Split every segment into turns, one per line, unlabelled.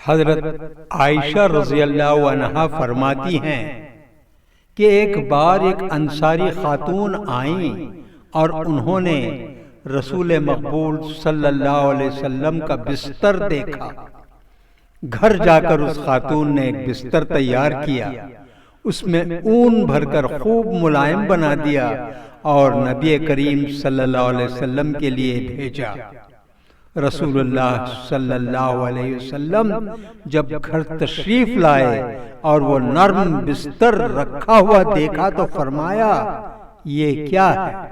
حضرت عائشہ رضی اللہ عنہا فرماتی ہیں کہ ایک بار ایک انصاری خاتون آئیں اور انہوں نے رسول مقبول صلی اللہ علیہ وسلم کا بستر دیکھا۔ گھر جا کر اس خاتون نے ایک بستر تیار کیا، اس میں اون بھر کر خوب ملائم بنا دیا اور نبی کریم صلی اللہ علیہ وسلم کے لیے بھیجا۔ رسول اللہ صلی اللہ علیہ وسلم جب گھر تشریف لائے اور وہ نرم بستر رکھا ہوا دیکھا تو فرمایا، یہ کیا ہے؟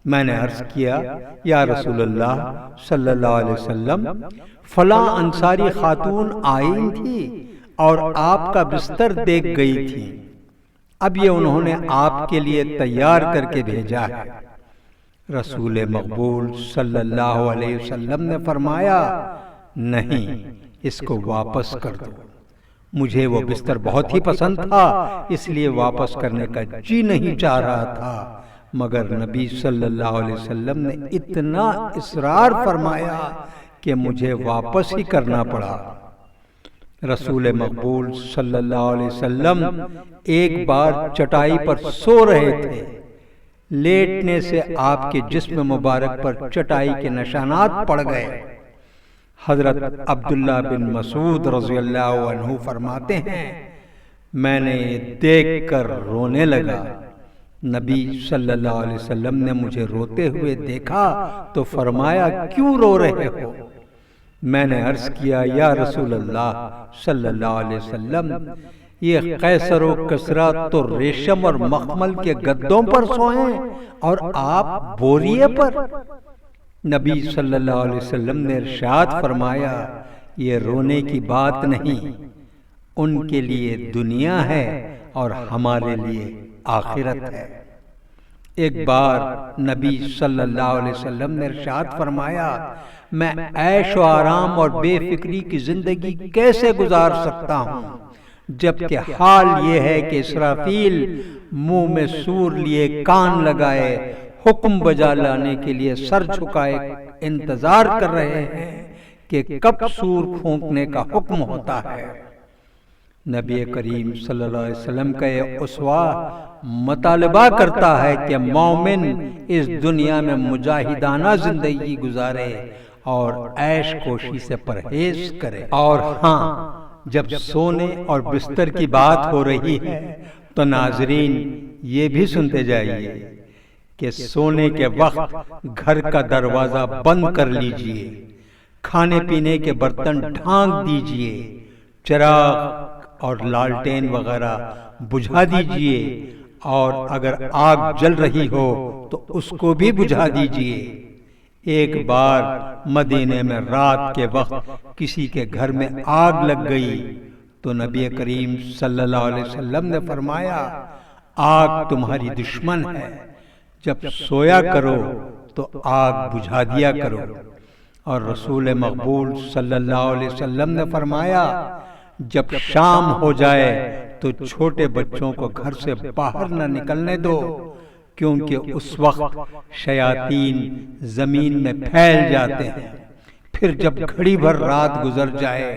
میں نے عرض کیا، یا رسول اللہ صلی اللہ علیہ وسلم، فلاں انصاری خاتون آئی تھی اور آپ کا بستر دیکھ گئی تھی، اب یہ انہوں نے آپ کے لیے تیار کر کے بھیجا ہے۔ رسول مقبول صلی اللہ علیہ وسلم نے فرمایا، نہیں، اس کو واپس کر دو۔ مجھے وہ بستر بہت ہی پسند تھا، اس لیے واپس کرنے کا جی نہیں چاہ رہا تھا، مگر نبی صلی اللہ علیہ وسلم نے اتنا اصرار فرمایا کہ مجھے واپس ہی کرنا پڑا۔ رسول مقبول صلی اللہ علیہ وسلم ایک بار چٹائی پر سو رہے تھے، لیٹنے سے آپ کے جسم مبارک پر چٹائی کے نشانات پڑ گئے۔ حضرت عبداللہ بن مسعود رضی اللہ عنہ فرماتے ہیں، میں نے دیکھ کر رونے لگا۔ نبی صلی اللہ علیہ وسلم نے مجھے روتے ہوئے دیکھا تو فرمایا، کیوں رو رہے ہو؟ میں نے عرض کیا، یا رسول اللہ صلی اللہ علیہ وسلم، یہ قیصر و کسریٰ تو ریشم اور مخمل کے گدوں پر سوئیں اور آپ بوریے پر۔ نبی صلی اللہ علیہ وسلم نے ارشاد فرمایا، یہ رونے کی بات نہیں، ان کے لیے دنیا ہے اور ہمارے لیے آخرت ہے۔ ایک بار نبی صلی اللہ علیہ وسلم نے ارشاد فرمایا، میں عیش و آرام اور بے فکری کی زندگی کیسے گزار سکتا ہوں، جبکہ حال یہ ہے کہ اسرافیل منہ میں سور لیے کان لگائے حکم بجا لانے کے لیے سر جھکائے انتظار کر رہے ہیں کہ کب سور پھونکنے کا حکم ہوتا ہے۔ نبی کریم صلی اللہ علیہ وسلم کا یہ اسوہ مطالبہ کرتا ہے کہ مومن اس دنیا میں مجاہدانہ زندگی گزارے اور عیش کوشی سے پرہیز کرے۔ اور ہاں، جب سونے اور بستر کی بات ہو رہی ہے تو ناظرین یہ بھی سنتے جائیے کہ سونے کے وقت گھر کا دروازہ بند کر لیجئے، کھانے پینے کے برتن ڈھانک دیجئے، چراغ اور لالٹین وغیرہ بجھا دیجئے، اور اگر آگ جل رہی ہو تو اس کو بھی بجھا دیجئے۔ ایک بار مدینے میں رات کے وقت کسی کے گھر میں آگ لگ گئی تو نبی کریم صلی اللہ علیہ وسلم نے فرمایا، آگ تمہاری دشمن ہے، جب سویا کرو تو آگ بجھا دیا کرو۔ اور رسول مقبول صلی اللہ علیہ وسلم نے فرمایا، جب شام ہو جائے تو چھوٹے بچوں کو گھر سے باہر نہ نکلنے دو، کیونکہ اس وقت شیاطین زمین میں پھیل جاتے ہیں۔ پھر جب گھڑی بھر رات گزر جائے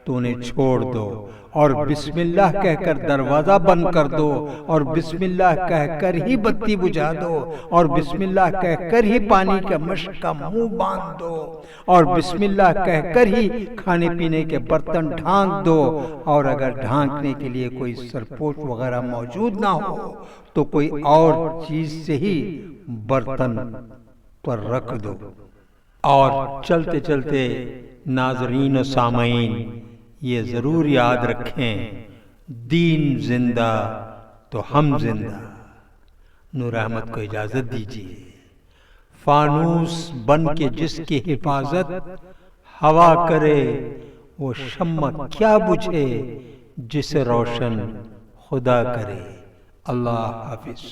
تو انہیں چھوڑ دو اور بسم اللہ کہہ کر دروازہ بند کر دو، اور بسم اللہ کہہ کر ہی بتی بجھا دو، اور بسم اللہ کہہ کر ہی پانی کا مشک کا منہ باندھ دو، اور بسم اللہ کہہ کر ہی کھانے پینے کے برتن ڈھانک دو، اور اگر ڈھانکنے کے لیے کوئی سرپوش وغیرہ موجود نہ ہو تو کوئی اور چیز سے ہی برتن پر رکھ دو۔ اور چلتے چلتے ناظرین و سامعین یہ ضرور یاد رکھیں، دین زندہ تو ہم زندہ۔ نور احمد کو اجازت دیجیے۔ فانوس بن کے جس کی حفاظت ہوا کرے، وہ شمع کیا بجھے جسے روشن خدا کرے۔ اللہ حافظ۔